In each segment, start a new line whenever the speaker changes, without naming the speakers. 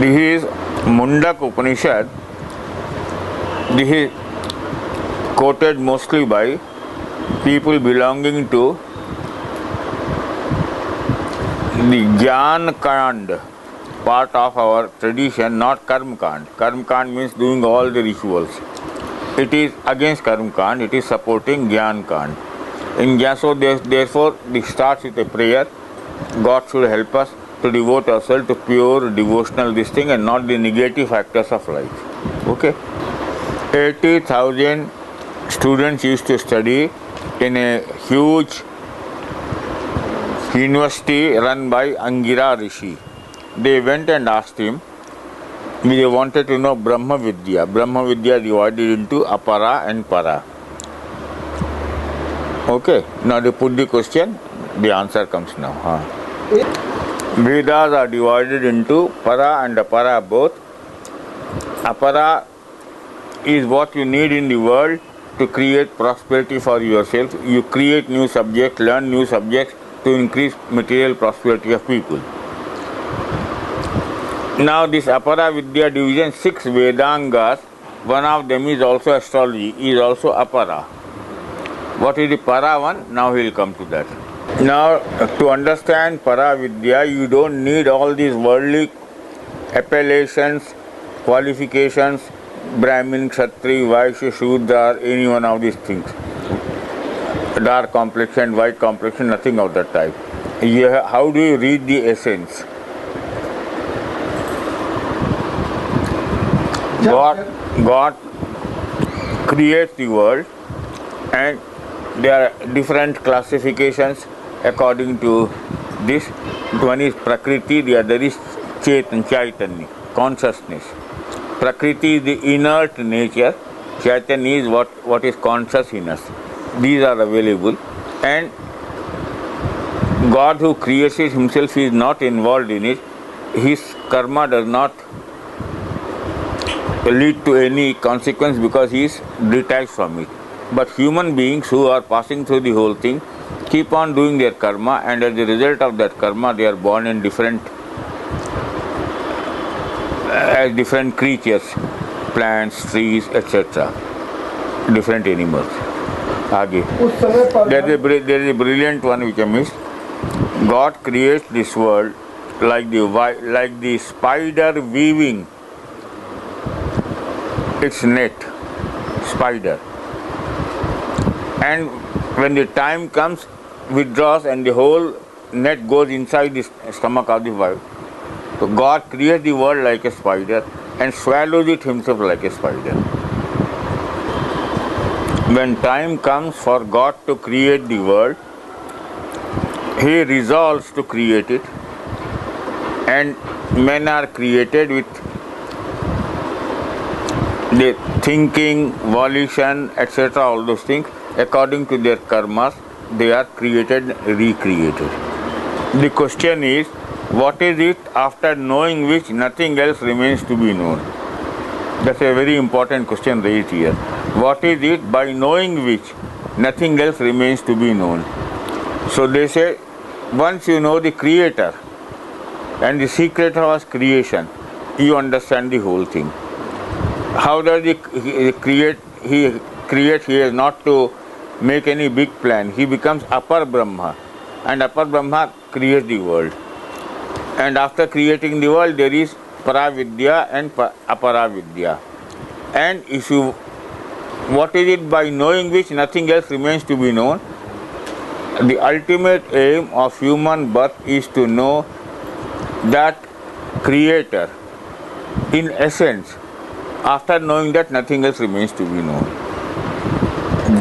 This is Mundaka Upanishad. This is quoted mostly by people belonging to the Gyan Kand part of our tradition, not Karm Kand. Karm Kand means doing all the rituals. It is against Karm Kand, it is supporting Gyan Kand. In Gyan, so therefore, it starts with a prayer. God should help us to devote ourselves to pure devotional this thing and not the negative factors of life. Okay? 80,000 students used to study in a huge university run by Angira Rishi. They went and asked him, they wanted to know Brahma Vidya. Brahma Vidya divided into Apara and Para. Okay, now they put the question, the answer comes now. Vedas are divided into Para and Apara both. Apara is what you need in the world to create prosperity for yourself. You create new subjects, learn new subjects to increase material prosperity of people. Now this Apara Vidya division, 6 Vedangas, one of them is also astrology, is also Apara. What is the Para one? Now he will come to that. Now to understand Para Vidya, you don't need all these worldly appellations, qualifications, Brahmin, Kshatri, Vaishya, Shudra, any one of these things. Dark complexion, white complexion, nothing of that type. How do you read the essence? God creates the world, and there are different classifications according to this. One is Prakriti, the other is Chaitanya, consciousness. Prakriti is the inert nature, Chaitanya is what is conscious in us. These are available, and God who creates it himself is not involved in it. His karma does not lead to any consequence because he is detached from it. But human beings who are passing through the whole thing keep on doing their karma, and as a result of that karma they are born in different creatures, plants, trees, etc. Different animals. There is a brilliant one which I missed. God creates this world like the spider weaving its net, spider, and when the time comes, withdraws and the whole net goes inside the stomach of the wife. So God creates the world like a spider and swallows it himself like a spider. When time comes for God to create the world, he resolves to create it, and men are created with the thinking, volition, etc., all those things. According to their karmas, they are created, recreated. The question is, what is it after knowing which nothing else remains to be known? That's a very important question raised here. What is it by knowing which nothing else remains to be known? So they say, once you know the creator and the secret of his creation, you understand the whole thing. How does he create? He is not to make any big plan. He becomes Upper Brahma, and Upper Brahma creates the world. And after creating the world, there is Paravidya and Aparavidya. And what is it by knowing which nothing else remains to be known? The ultimate aim of human birth is to know that creator in essence. After knowing that, nothing else remains to be known.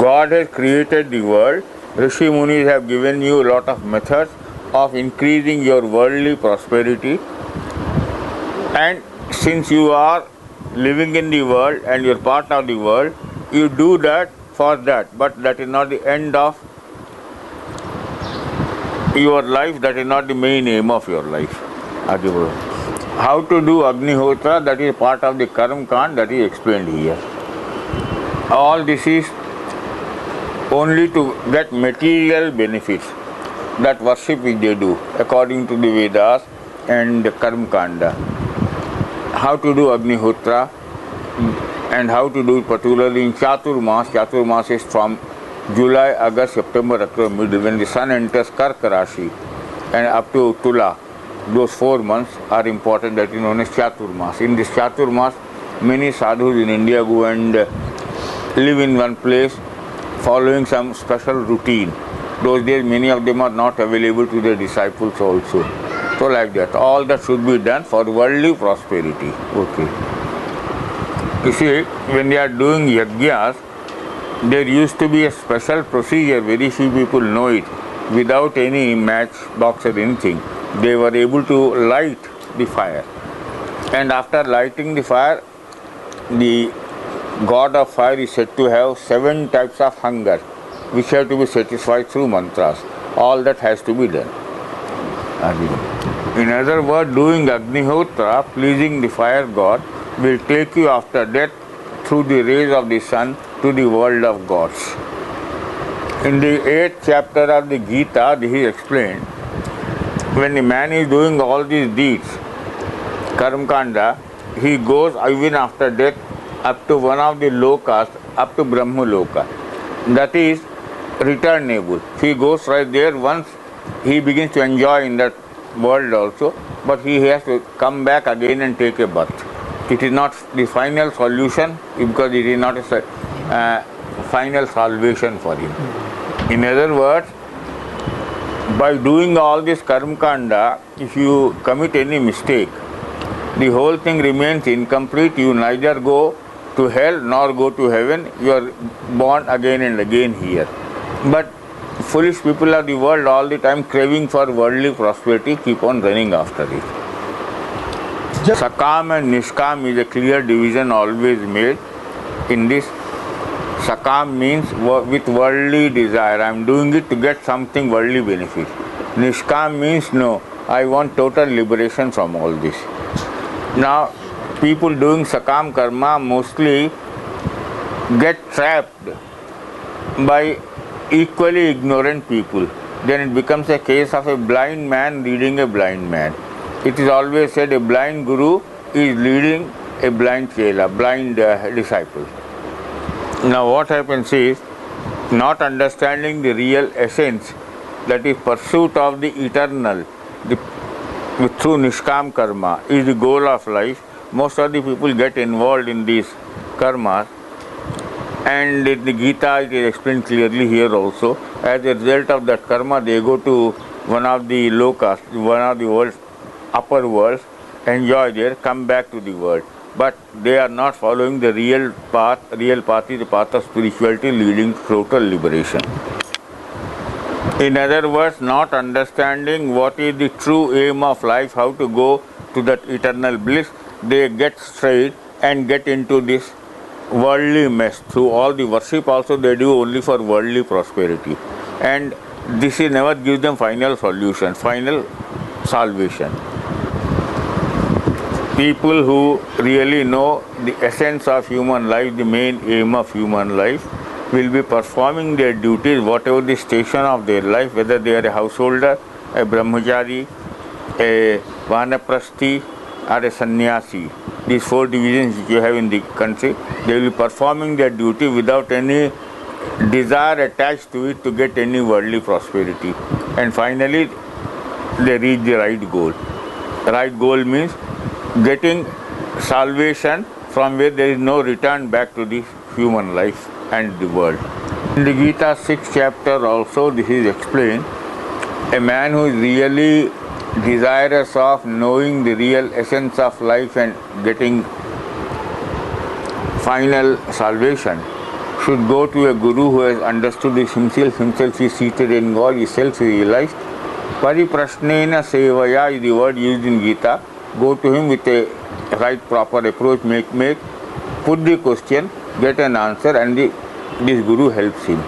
God has created the world. Rishi Munis have given you a lot of methods of increasing your worldly prosperity. And since you are living in the world and you are part of the world, you do that for that. But that is not the end of your life, that is not the main aim of your life. How to do Agnihotra, that is part of the Karm Kand, that is explained here. All this is only to get material benefits, that worship which they do according to the Vedas and the Karm Kanda. how to do Agnihotra and how to do it particularly in Chaturmas. Chaturmas is from July, August, September, October, middle, when the sun enters Karka Rashi and up to Tula. Those 4 months are important, that is known as Chaturmas. In this Chaturmas, many sadhus in India go and live in one place following some special routine. Those days many of them are not available to their disciples also. So like that, all that should be done for worldly prosperity. Okay. You see, when they are doing yajnas, there used to be a special procedure, very few people know it, without any matchbox or anything. They were able to light the fire. And after lighting the fire, the god of fire is said to have 7 types of hunger, which have to be satisfied through mantras. All that has to be done. In other words, doing Agnihotra, pleasing the fire god, will take you after death through the rays of the sun to the world of gods. In the 8th chapter of the Gita, this is explained. When a man is doing all these deeds, Karmakanda, he goes even after death up to one of the lokas, up to Brahma Loka. That is returnable. He goes right there, once he begins to enjoy in that world also, but he has to come back again and take a birth. It is not the final solution because it is not a final salvation for him. In other words, by doing all this karmakanda, if you commit any mistake, the whole thing remains incomplete. You neither go to hell nor go to heaven. You are born again and again here. But foolish people of the world, all the time craving for worldly prosperity, keep on running after it. Sakam and Nishkam is a clear division always made. In this, Sakam means with worldly desire. I am doing it to get something worldly benefit. Nishkam means no, I want total liberation from all this. Now, people doing Sakam karma mostly get trapped by equally ignorant people. Then it becomes a case of a blind man leading a blind man. It is always said a blind guru is leading a blind chela, blind disciple. Now what happens is, not understanding the real essence, that is pursuit of the eternal, through Nishkam karma is the goal of life. Most of the people get involved in these karmas, and in the Gita it is explained clearly here also. As a result of that karma, they go to one of the lokas, one of the worlds, upper worlds, enjoy there, come back to the world. But they are not following the real path. Real path is the path of spirituality leading to total liberation. In other words, not understanding what is the true aim of life, how to go to that eternal bliss, they get strayed and get into this worldly mess. Through all the worship also they do only for worldly prosperity. And this is never gives them final solution, final salvation. People who really know the essence of human life, the main aim of human life, will be performing their duties, whatever the station of their life, whether they are a householder, a brahmachari, a vanaprasthi, or a sannyasi. These 4 divisions which you have in the country, they will be performing their duty without any desire attached to it to get any worldly prosperity. And finally, they reach the right goal. The right goal means getting salvation from where there is no return back to the human life and the world. In the Gita 6th chapter also this is explained. A man who is really desirous of knowing the real essence of life and getting final salvation should go to a guru who has understood this himself. Himself is seated in God, is self-realized. Pariprashnena sevaya is the word used in Gita. Go to him with a right proper approach, put the question, get an answer, and this guru helps him.